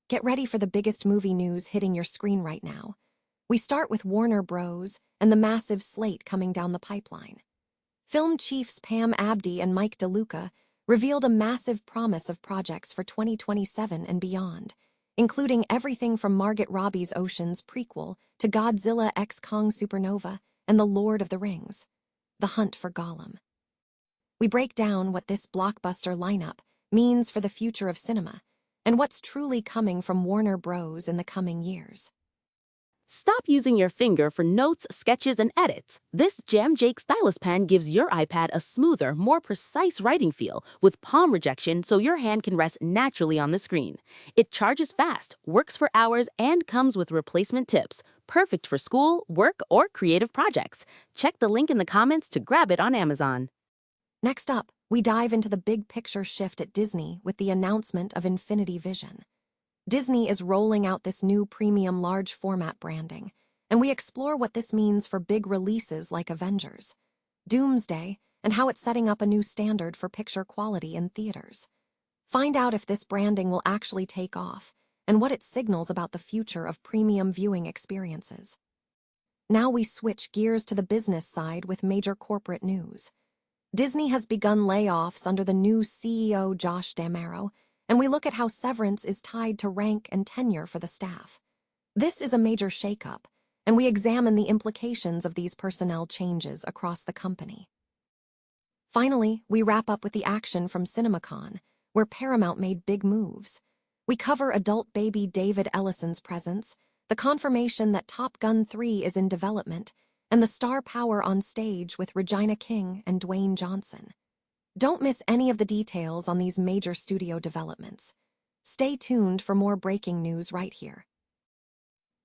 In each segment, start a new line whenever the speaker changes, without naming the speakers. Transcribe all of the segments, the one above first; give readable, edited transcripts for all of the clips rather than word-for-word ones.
Get ready for the biggest movie news hitting your screen right now. We start with Warner Bros. And the massive slate coming down the pipeline. Film chiefs Pam Abdi and Mike DeLuca revealed a massive promise of projects for 2027 and beyond, including everything from Margot Robbie's Ocean's prequel to Godzilla x Kong Supernova and The Lord of the Rings, The Hunt for Gollum. We break down what this blockbuster lineup means for the future of cinema and what's truly coming from Warner Bros. In the coming years.
Stop using your finger for notes, sketches, and edits. This Jam Jake stylus pen gives your iPad a smoother, more precise writing feel with palm rejection so your hand can rest naturally on the screen. It charges fast, works for hours, and comes with replacement tips. Perfect for school, work, or creative projects. Check the link in the comments to grab it on Amazon.
Next up, we dive into the big picture shift at Disney with the announcement of Infinity Vision. Disney is rolling out this new premium large format branding, and we explore what this means for big releases like Avengers, Doomsday, and how it's setting up a new standard for picture quality in theaters. Find out if this branding will actually take off and what it signals about the future of premium viewing experiences. Now we switch gears to the business side with major corporate news. Disney has begun layoffs under the new CEO Josh D'Amaro, and we look at how severance is tied to rank and tenure for the staff. This is a major shakeup, and we examine the implications of these personnel changes across the company. Finally, we wrap up with the action from CinemaCon, where Paramount made big moves. We cover adult baby David Ellison's presence, the confirmation that Top Gun 3 is in development, and the star power on stage with Regina King and Dwayne Johnson. Don't miss any of the details on these major studio developments. Stay tuned for more breaking news right here.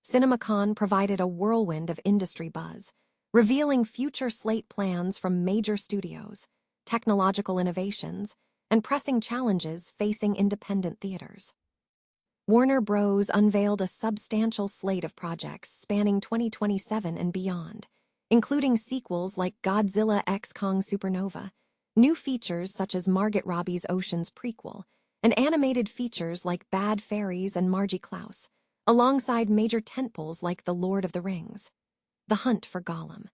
CinemaCon provided a whirlwind of industry buzz, revealing future slate plans from major studios, technological innovations, and pressing challenges facing independent theaters. Warner Bros. Unveiled a substantial slate of projects spanning 2027 and beyond, including sequels like Godzilla x Kong Supernova, new features such as Margot Robbie's Ocean's prequel, and animated features like Bad Fairies and Margie Klaus, alongside major tentpoles like The Lord of the Rings, The Hunt for Gollum.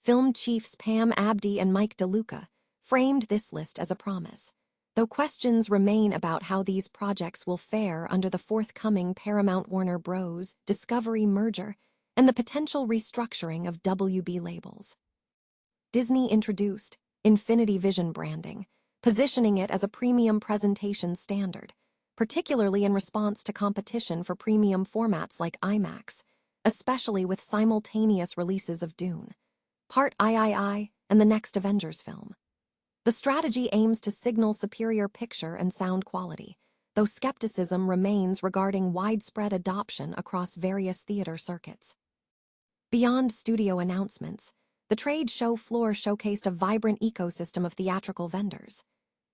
Film chiefs Pam Abdi and Mike DeLuca framed this list as a promise, though questions remain about how these projects will fare under the forthcoming Paramount-Warner Bros. Discovery merger and the potential restructuring of WB labels. Disney introduced Infinity Vision branding, positioning it as a premium presentation standard, particularly in response to competition for premium formats like IMAX, especially with simultaneous releases of Dune, Part III, and the next Avengers film. The strategy aims to signal superior picture and sound quality, though skepticism remains regarding widespread adoption across various theater circuits. Beyond studio announcements, the trade show floor showcased a vibrant ecosystem of theatrical vendors.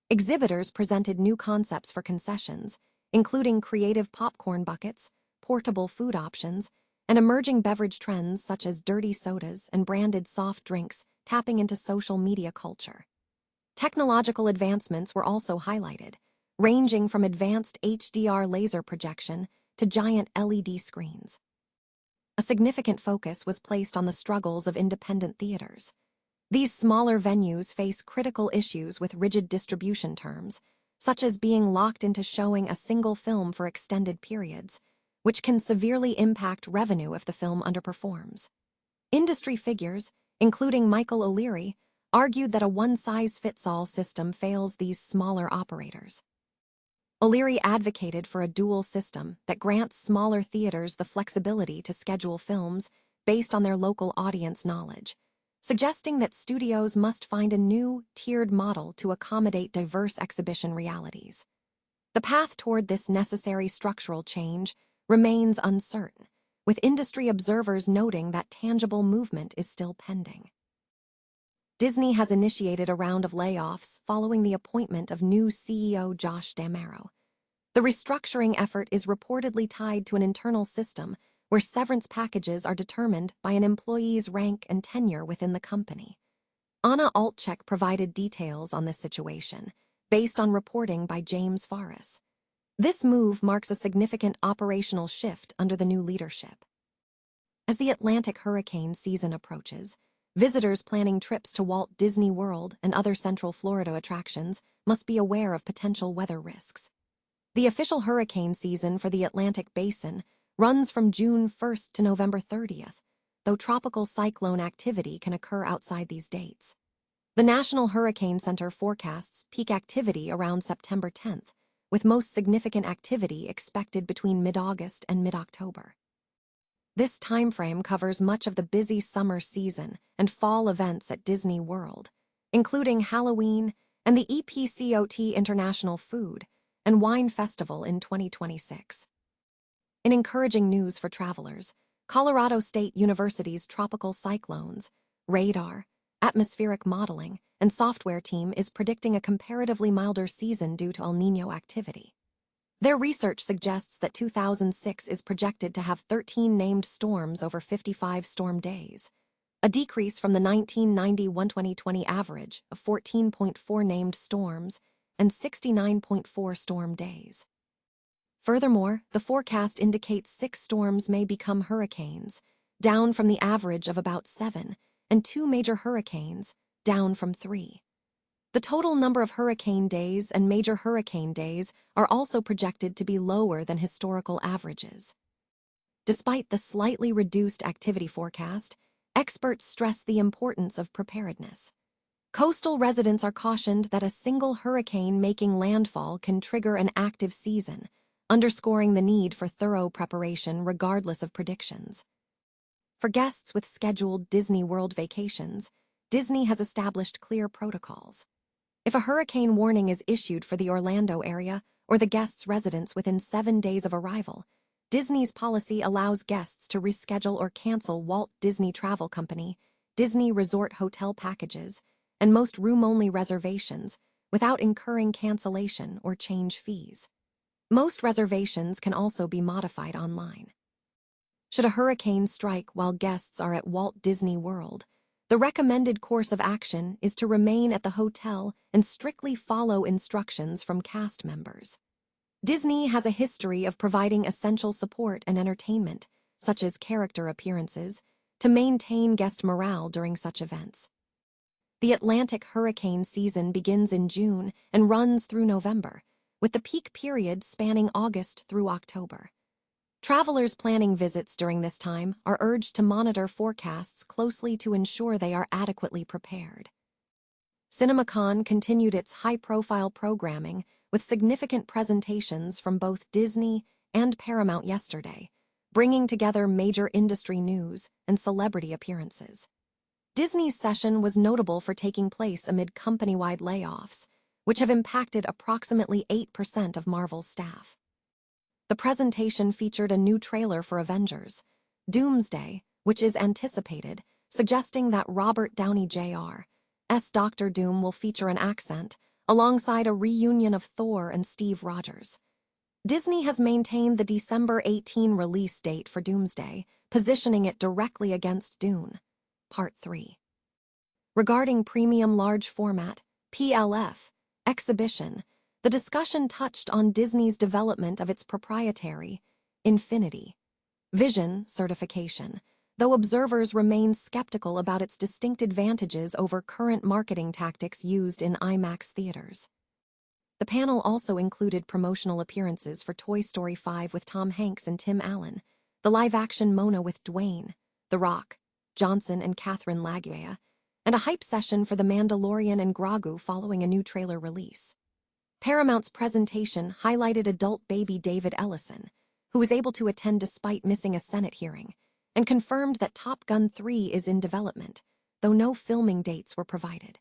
Exhibitors presented new concepts for concessions, including creative popcorn buckets, portable food options, and emerging beverage trends such as dirty sodas and branded soft drinks tapping into social media culture. Technological advancements were also highlighted, ranging from advanced HDR laser projection to giant LED screens. A significant focus was placed on the struggles of independent theaters. These smaller venues face critical issues with rigid distribution terms, such as being locked into showing a single film for extended periods, which can severely impact revenue if the film underperforms. Industry figures, including Michael O'Leary, argued that a one-size-fits-all system fails these smaller operators. O'Leary advocated for a dual system that grants smaller theaters the flexibility to schedule films based on their local audience knowledge, suggesting that studios must find a new, tiered model to accommodate diverse exhibition realities. The path toward this necessary structural change remains uncertain, with industry observers noting that tangible movement is still pending. Disney has initiated a round of layoffs following the appointment of new CEO Josh D'Amaro. The restructuring effort is reportedly tied to an internal system where severance packages are determined by an employee's rank and tenure within the company. Anna Altchek provided details on this situation, based on reporting by James Faris. This move marks a significant operational shift under the new leadership. As the Atlantic hurricane season approaches, visitors planning trips to Walt Disney World and other Central Florida attractions must be aware of potential weather risks. The official hurricane season for the Atlantic Basin runs from June 1st to November 30th, though tropical cyclone activity can occur outside these dates. The National Hurricane Center forecasts peak activity around September 10th, with most significant activity expected between mid-August and mid-October. This timeframe covers much of the busy summer season and fall events at Disney World, including Halloween and the EPCOT International Food and Wine Festival in 2026. In encouraging news for travelers, Colorado State University's tropical cyclones, radar, atmospheric modeling, and software team is predicting a comparatively milder season due to El Niño activity. Their research suggests that 2006 is projected to have 13 named storms over 55 storm days, a decrease from the 1990-2020 average of 14.4 named storms and 69.4 storm days. Furthermore, the forecast indicates 6 storms may become hurricanes, down from the average of about 7, and 2 major hurricanes, down from 3. The total number of hurricane days and major hurricane days are also projected to be lower than historical averages. Despite the slightly reduced activity forecast, experts stress the importance of preparedness. Coastal residents are cautioned that a single hurricane making landfall can trigger an active season, underscoring the need for thorough preparation regardless of predictions. For guests with scheduled Disney World vacations, Disney has established clear protocols. If a hurricane warning is issued for the Orlando area or the guest's residence within 7 days of arrival, Disney's policy allows guests to reschedule or cancel Walt Disney Travel Company, Disney Resort hotel packages, and most room-only reservations without incurring cancellation or change fees. Most reservations can also be modified online. Should a hurricane strike while guests are at Walt Disney World, the recommended course of action is to remain at the hotel and strictly follow instructions from cast members. Disney has a history of providing essential support and entertainment, such as character appearances, to maintain guest morale during such events. The Atlantic hurricane season begins in June and runs through November, with the peak period spanning August through October. Travelers planning visits during this time are urged to monitor forecasts closely to ensure they are adequately prepared. CinemaCon continued its high-profile programming with significant presentations from both Disney and Paramount yesterday, bringing together major industry news and celebrity appearances. Disney's session was notable for taking place amid company-wide layoffs, which have impacted approximately 8% of Marvel's staff. The presentation featured a new trailer for Avengers, Doomsday, which is anticipated, suggesting that Robert Downey Jr.'s Dr. Doom will feature an accent, alongside a reunion of Thor and Steve Rogers. Disney has maintained the December 18 release date for Doomsday, positioning it directly against Dune, Part 3. Regarding Premium Large Format, PLF, exhibition, the discussion touched on Disney's development of its proprietary Infinity Vision certification, though observers remain skeptical about its distinct advantages over current marketing tactics used in IMAX theaters. The panel also included promotional appearances for Toy Story 5 with Tom Hanks and Tim Allen, the live-action Mona with Dwayne, The Rock, Johnson and Catherine Lagaya, and a hype session for The Mandalorian and Grogu following a new trailer release. Paramount's presentation highlighted adult baby David Ellison, who was able to attend despite missing a Senate hearing, and confirmed that Top Gun 3 is in development, though no filming dates were provided.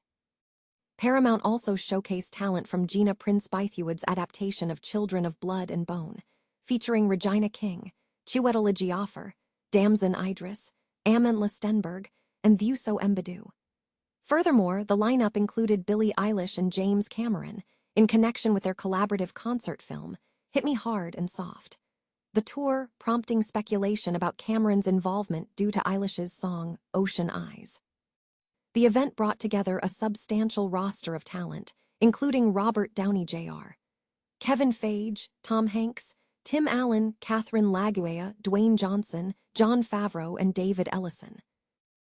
Paramount also showcased talent from Gina Prince Bythewood's adaptation of Children of Blood and Bone, featuring Regina King, Chiwetel Ejiofor, Damson Idris, Amon Lestenberg, and Thuso Mbedu. Furthermore, the lineup included Billie Eilish and James Cameron, in connection with their collaborative concert film, Hit Me Hard and Soft. The tour prompting speculation about Cameron's involvement due to Eilish's song Ocean Eyes. The event brought together a substantial roster of talent, including Robert Downey Jr., Kevin Feige, Tom Hanks, Tim Allen, Catherine Laguerre, Dwayne Johnson, Jon Favreau, and David Ellison.